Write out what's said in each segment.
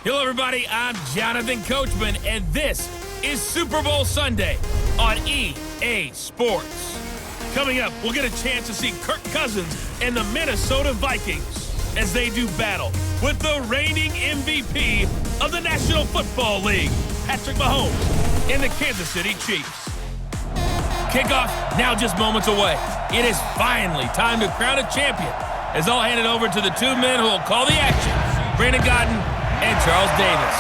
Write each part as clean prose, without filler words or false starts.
Hello, everybody. I'm Jonathan Coachman, and this is Super Bowl Sunday on EA Sports. Coming up, we'll get a chance to see Kirk Cousins and the Minnesota Vikings as they do battle with the reigning MVP of the National Football League, Patrick Mahomes, and the Kansas City Chiefs. Kickoff now just moments away. It is finally time to crown a champion, as I'll hand it over to the two men who will call the action, Brandon Gaudin and Charles Davis.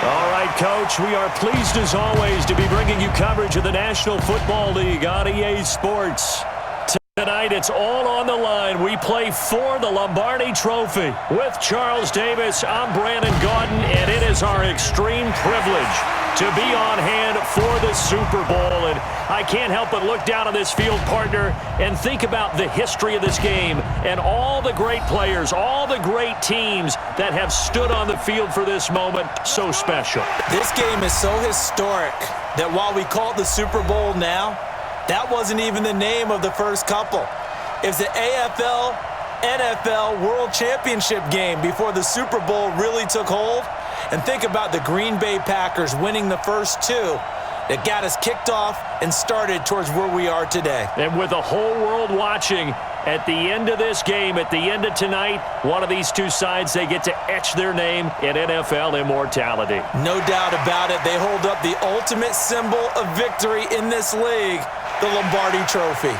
All right, Coach, we are pleased as always to be bringing you coverage of the National Football League on EA Sports. Tonight, it's all on the line. We play for the Lombardi Trophy. With Charles Davis, I'm Brandon Gaudin, and it is our extreme privilege to be on hand for the Super Bowl. And I can't help but look down on this field, partner, and think about the history of this game and all the great players, all the great teams that have stood on the field for this moment. So special. This game is so historic that while we call it the Super Bowl now, that wasn't even the name of the first couple. It's the AFL, NFL World Championship game before the Super Bowl really took hold. And think about the Green Bay Packers winning the first two that got us kicked off and started towards where we are today. And with the whole world watching, at the end of this game, at the end of tonight, one of these two sides, they get to etch their name in NFL immortality. No doubt about it. They hold up the ultimate symbol of victory in this league, the Lombardi Trophy.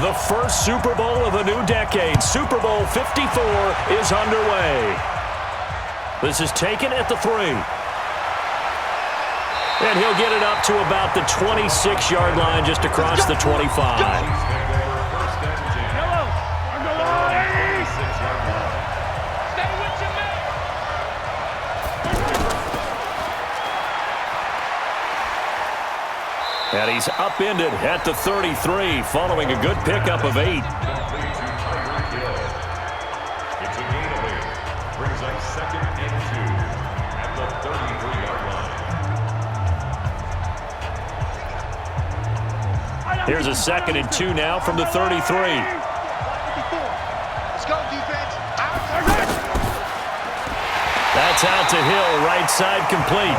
The first Super Bowl of the new decade, Super Bowl 54, is underway. This is taken at the 3. And he'll get it up to about the 26-yard line, just across the 25. And he's upended at the 33, following a good pickup of 8. It's a gain of 8. Brings up 2nd and 2 at the 33-yard line. Here's a 2nd and 2 now from the 33. Let's go, defense. That's out to Hill, right side complete.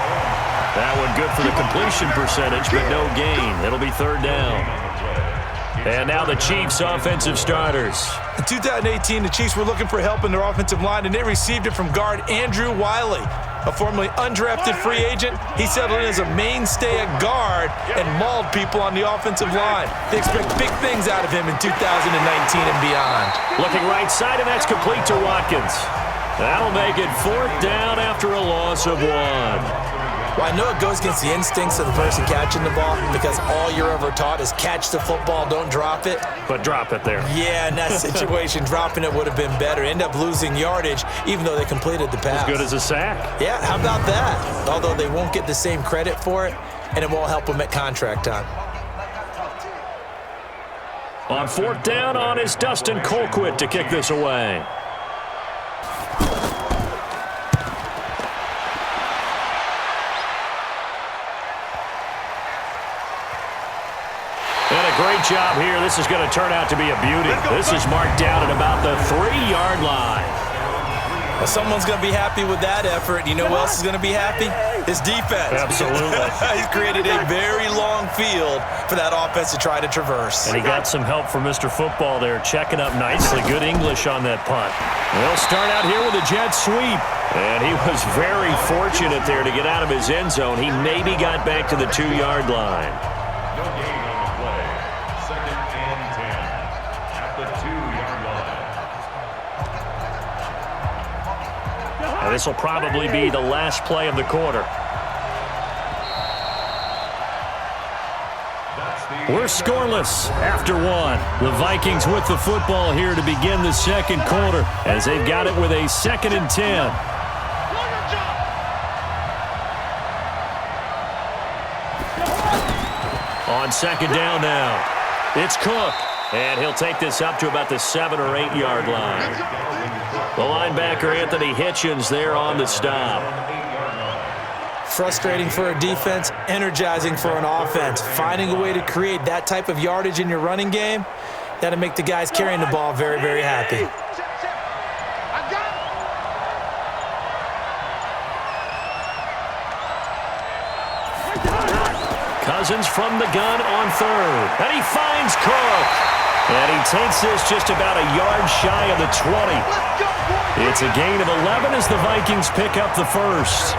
That one good for the completion percentage, but no gain. It'll be 3rd down. And now the Chiefs' offensive starters. In 2018, the Chiefs were looking for help in their offensive line, and they received it from guard Andrew Wiley, a formerly undrafted free agent. He settled in as a mainstay at guard and mauled people on the offensive line. They expect big things out of him in 2019 and beyond. Looking right side, and that's complete to Watkins. That'll make it 4th down after a loss of 1. Well, I know it goes against the instincts of the person catching the ball because all you're ever taught is catch the football, don't drop it. But drop it there. Yeah, in that situation, dropping it would have been better. End up losing yardage, even though they completed the pass. As good as a sack. Yeah, how about that? Although they won't get the same credit for it, and it won't help them at contract time. On 4th down, on is Dustin Colquitt to kick this away. Great job here. This is going to turn out to be a beauty. This is marked down at about the 3-yard line. Well, someone's going to be happy with that effort. You know who else is going to be happy? His defense. Absolutely. He's created a very long field for that offense to try to traverse. And he got some help from Mr. Football there, checking up nicely. Good English on that punt. They'll start out here with a jet sweep. And he was very fortunate there to get out of his end zone. He maybe got back to the 2-yard line. No gain on the play. 2nd and 10 at the 2-yard line. And this will probably be the last play of the quarter. We're scoreless after 1. The Vikings with the football here to begin the second quarter as they've got it with a 2nd and 10. On 2nd down now, it's Cook, and he'll take this up to about the 7 or 8 yard line. The linebacker Anthony Hitchens there on the stop. Frustrating for a defense, energizing for an offense. Finding a way to create that type of yardage in your running game, that'll make the guys carrying the ball very, very happy. Cousins from the gun on 3rd, and he finds Cook. And he takes this just about a yard shy of the 20. It's a gain of 11 as the Vikings pick up the first.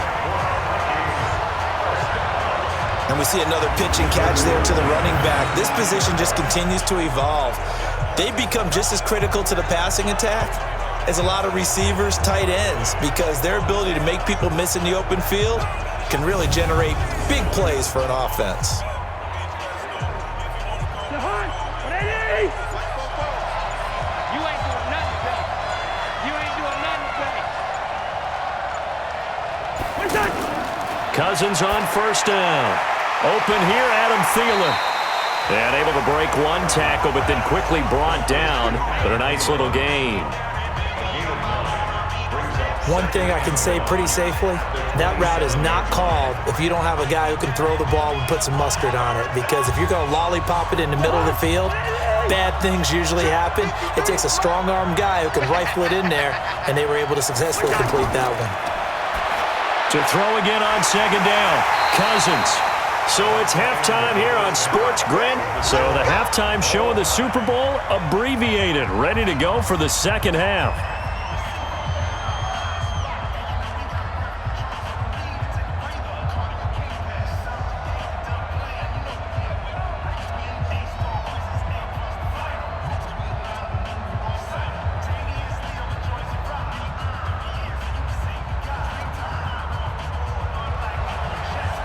And we see another pitch and catch there to the running back. This position just continues to evolve. They become just as critical to the passing attack as a lot of receivers, tight ends, because their ability to make people miss in the open field can really generate big plays for an offense. Cousins on 1st down. Open here, Adam Thielen. And able to break one tackle, but then quickly brought down. But a nice little gain. One thing I can say pretty safely, that route is not called if you don't have a guy who can throw the ball and put some mustard on it. Because if you're going to lollipop it in the middle of the field, bad things usually happen. It takes a strong-arm guy who can rifle it in there, and they were able to successfully complete that one. To throw again on 2nd down, Cousins. So it's halftime here on Sports Grid. So the halftime show of the Super Bowl abbreviated, ready to go for the second half.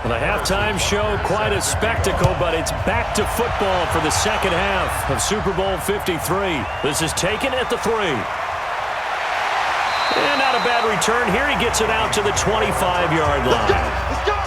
The halftime show, quite a spectacle, but it's back to football for the second half of Super Bowl 53. This is taken at the 3. And not a bad return here. He gets it out to the 25-yard line. Let's go!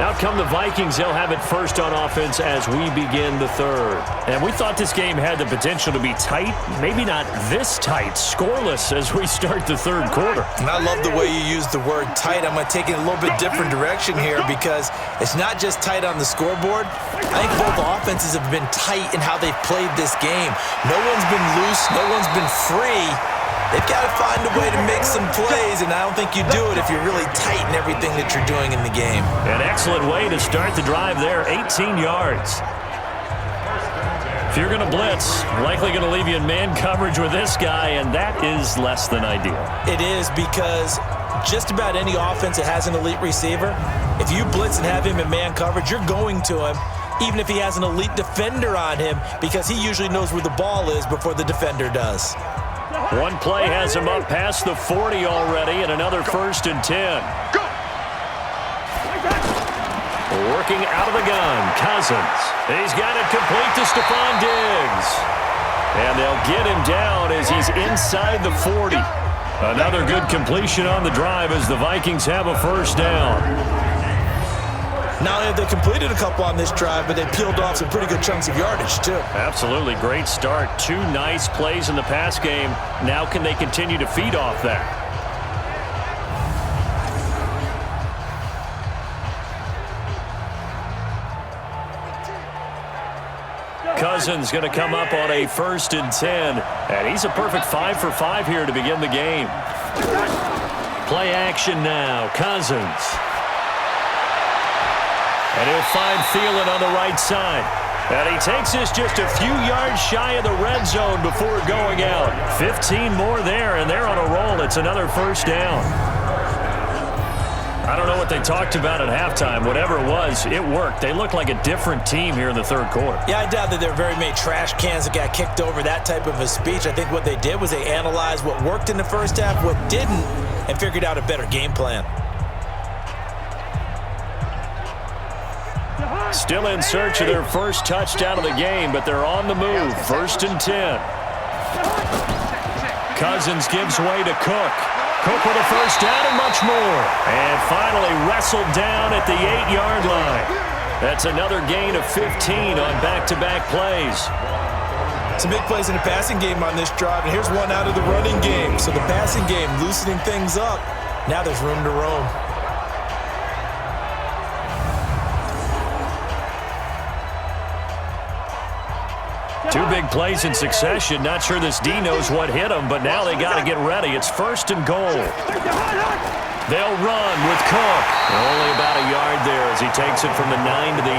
Out come the Vikings. They'll have it first on offense as we begin the 3rd. And we thought this game had the potential to be tight. Maybe not this tight, scoreless as we start the 3rd quarter. And I love the way you use the word tight. I'm going to take it a little bit different direction here because it's not just tight on the scoreboard. I think both offenses have been tight in how they've played this game. No one's been loose. No one's been free. They've got to find a way to make some plays, and I don't think you do it if you're really tight in everything that you're doing in the game. An excellent way to start the drive there, 18 yards. If you're going to blitz, likely going to leave you in man coverage with this guy, and that is less than ideal. It is because just about any offense that has an elite receiver, if you blitz and have him in man coverage, you're going to him, even if he has an elite defender on him, because he usually knows where the ball is before the defender does. One play has him up past the 40 already, and another 1st and 10. Working out of the gun, Cousins. He's got it complete to Stephon Diggs. And they'll get him down as he's inside the 40. Another good completion on the drive as the Vikings have a 1st down. Not only have they completed a couple on this drive, but they peeled off some pretty good chunks of yardage, too. Absolutely. Great start. 2 nice plays in the pass game. Now can they continue to feed off that? Cousins going to come up on a 1st and 10. And he's a perfect 5 for 5 here to begin the game. Play action now. Cousins. And he'll find Thielen on the right side. And he takes this just a few yards shy of the red zone before going out. 15 more there, and they're on a roll. It's another 1st down. I don't know what they talked about at halftime. Whatever it was, it worked. They looked like a different team here in the 3rd quarter. Yeah, I doubt that there were very many trash cans that got kicked over, that type of a speech. I think what they did was they analyzed what worked in the first half, what didn't, and figured out a better game plan. Still in search of their first touchdown of the game, but they're on the move. 1st and 10. Cousins gives way to Cook. Cook with a 1st down and much more. And finally wrestled down at the 8-yard line. That's another gain of 15 on back-to-back plays. Some big plays in the passing game on this drive, and here's one out of the running game. So the passing game loosening things up. Now there's room to roam. Two big plays in succession. Not sure this D knows what hit him, but now they got to get ready. It's 1st and goal. They'll run with Cook. Only about a yard there as he takes it from the 9 to the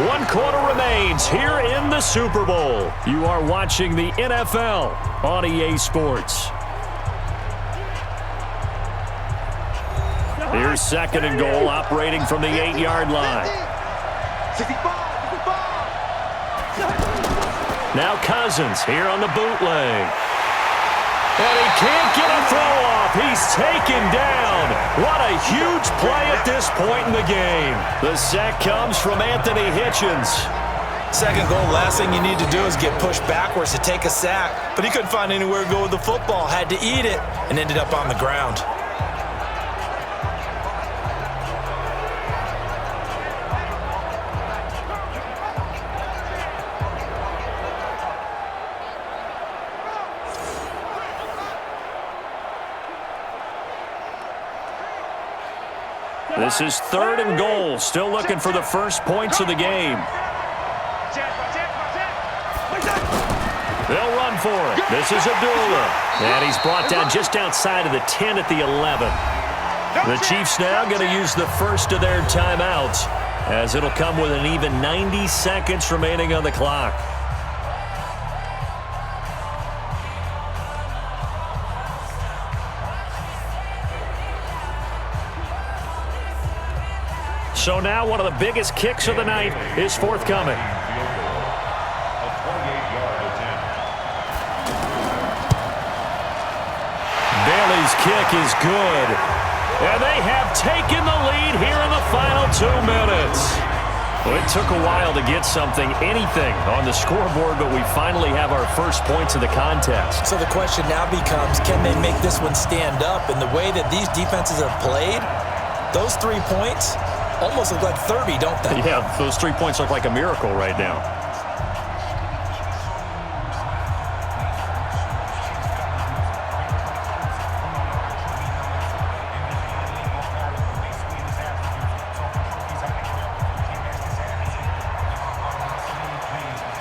8. 1 quarter remains here in the Super Bowl. You are watching the NFL on EA Sports. Here's 2nd and goal, operating from the 8-yard line. Now Cousins here on the bootleg. And he can't get a throw off. He's taken down. What a huge play at this point in the game. The sack comes from Anthony Hitchens. 2nd goal, last thing you need to do is get pushed backwards to take a sack. But he couldn't find anywhere to go with the football. Had to eat it and ended up on the ground. This is 3rd and goal. Still looking for the first points of the game. They'll run for it. This is Abdullah. And he's brought down just outside of the 10 at the 11. The Chiefs now going to use the first of their timeouts, as it'll come with an even 90 seconds remaining on the clock. So now one of the biggest kicks of the night is forthcoming. Bailey's kick is good. And they have taken the lead here in the final 2 minutes. Well, it took a while to get anything on the scoreboard, but we finally have our first points of the contest. So the question now becomes, can they make this one stand up? And the way that these defenses have played, those 3 points almost look like 30, don't they? Yeah, those 3 points look like a miracle right now.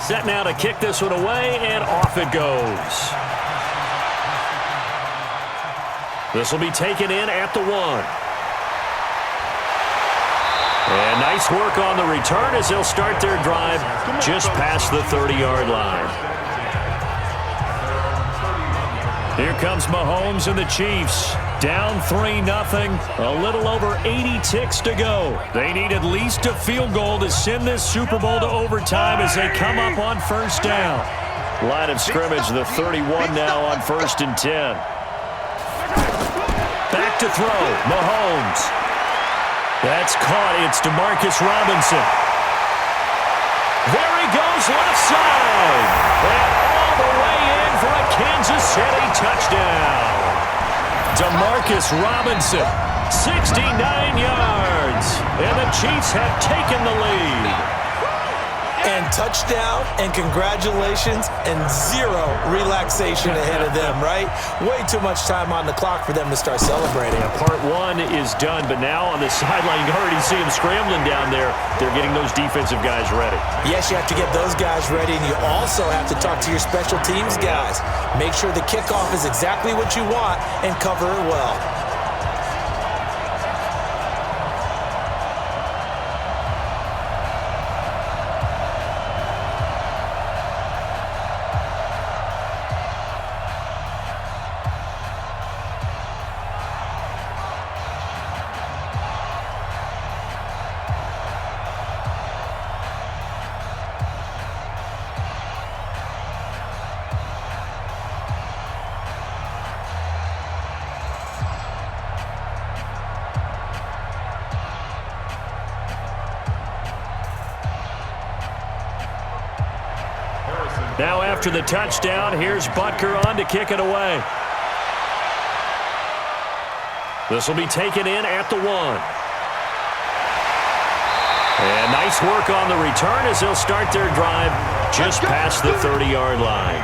Set now to kick this one away, and off it goes. This will be taken in at the 1. And nice work on the return as they'll start their drive just past the 30-yard line. Here comes Mahomes and the Chiefs. Down 3-0. A little over 80 ticks to go. They need at least a field goal to send this Super Bowl to overtime as they come up on 1st down. Line of scrimmage, the 31 now on 1st and 10. Back to throw. Mahomes. That's caught. It's DeMarcus Robinson. There he goes left side. And all the way in for a Kansas City touchdown. DeMarcus Robinson, 69 yards. And the Chiefs have taken the lead. And touchdown and congratulations and zero relaxation ahead of them, right? Way too much time on the clock for them to start celebrating. Yeah, part one is done, but now on the sideline, you can already see them scrambling down there. They're getting those defensive guys ready. Yes, you have to get those guys ready, and you also have to talk to your special teams guys. Make sure the kickoff is exactly what you want and cover it well. Now after the touchdown, here's Butker on to kick it away. This will be taken in at the 1. And nice work on the return as they'll start their drive just past the 30-yard line.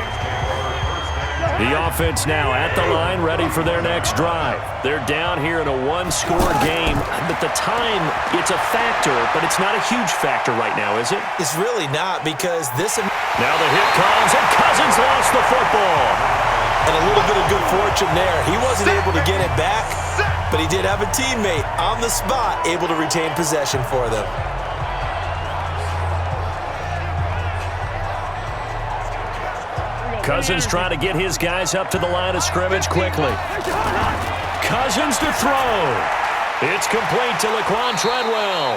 The offense now at the line, ready for their next drive. They're down here in a one-score game. But the time, it's a factor, but it's not a huge factor right now, is it? It's really not, because this... Now the hit comes, and Cousins lost the football. And a little bit of good fortune there. He wasn't able to get it back, but he did have a teammate on the spot able to retain possession for them. Cousins trying to get his guys up to the line of scrimmage quickly. Cousins to throw. It's complete to Laquan Treadwell.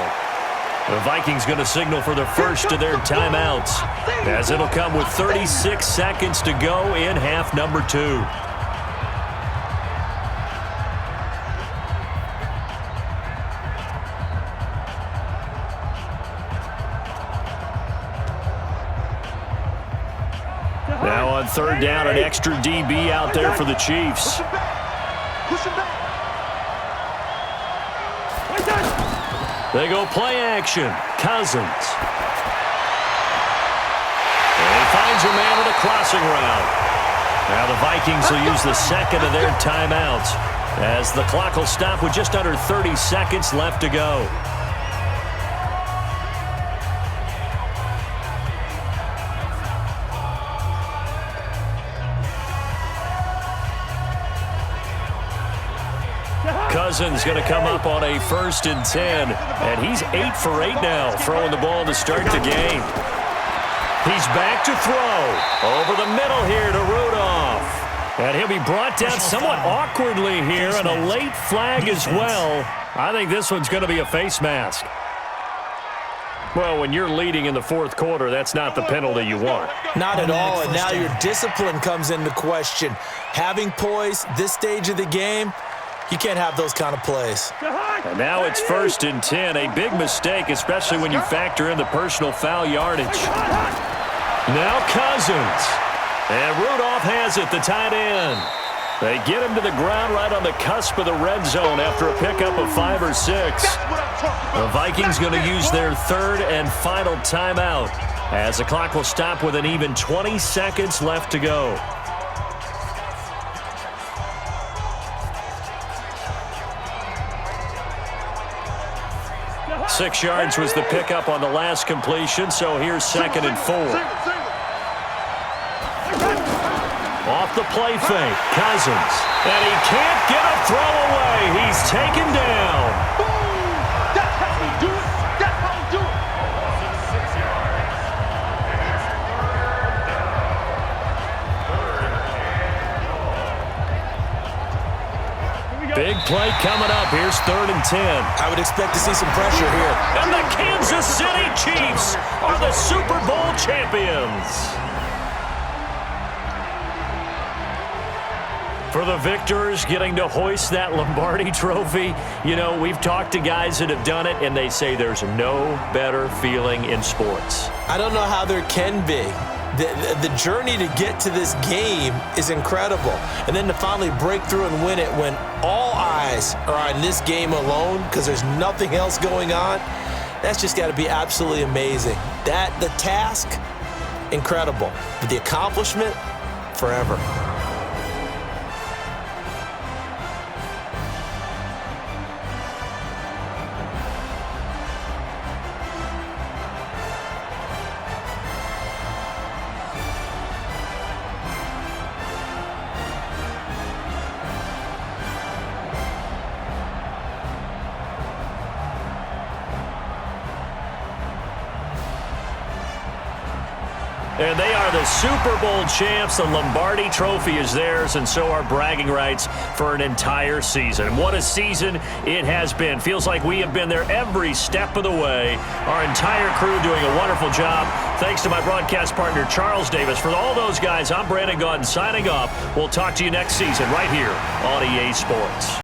The Vikings going to signal for the first of their timeouts, as it'll come with 36 seconds to go in half number 2. Now on third down, an extra DB out there for the Chiefs. They go play action. Cousins. And he finds a man with a crossing route. Now the Vikings will use the second of their timeouts, as the clock will stop with just under 30 seconds left to go. Cousins going to come up on a 1st and 10, and he's 8 for 8 now, throwing the ball to start the game. He's back to throw. Over the middle here to Rudolph. And he'll be brought down somewhat awkwardly here, and a late flag as well. I think this one's going to be a face mask. Well, when you're leading in the 4th quarter, that's not the penalty you want. Not at all, and now your discipline comes into question. Having poise this stage of the game, you can't have those kind of plays. And now it's 1st and 10. A big mistake, especially when you factor in the personal foul yardage. Now Cousins. And Rudolph has it, the tight end. They get him to the ground right on the cusp of the red zone after a pickup of 5 or 6. The Vikings going to use their 3rd and final timeout, as the clock will stop with an even 20 seconds left to go. 6 yards was the pickup on the last completion, so here's 2nd and 4. Off the play fake, Cousins. And he can't get a throw away. He's taken down. That's how we do it. That's how we do it. Big play coming up. Here's 3rd and 10. I would expect to see some pressure here. And the Kansas City Chiefs are the Super Bowl champions. For the victors getting to hoist that Lombardi trophy, you know, we've talked to guys that have done it, and they say there's no better feeling in sports. I don't know how there can be. The journey to get to this game is incredible. And then to finally break through and win it when all eyes are on this game alone because there's nothing else going on, That's just got to be absolutely amazing. The task, incredible. But the accomplishment, forever. And they are the Super Bowl champs. The Lombardi Trophy is theirs, and so are bragging rights for an entire season. What a season it has been. Feels like we have been there every step of the way. Our entire crew doing a wonderful job. Thanks to my broadcast partner, Charles Davis. For all those guys, I'm Brandon Gaudin signing off. We'll talk to you next season right here on EA Sports.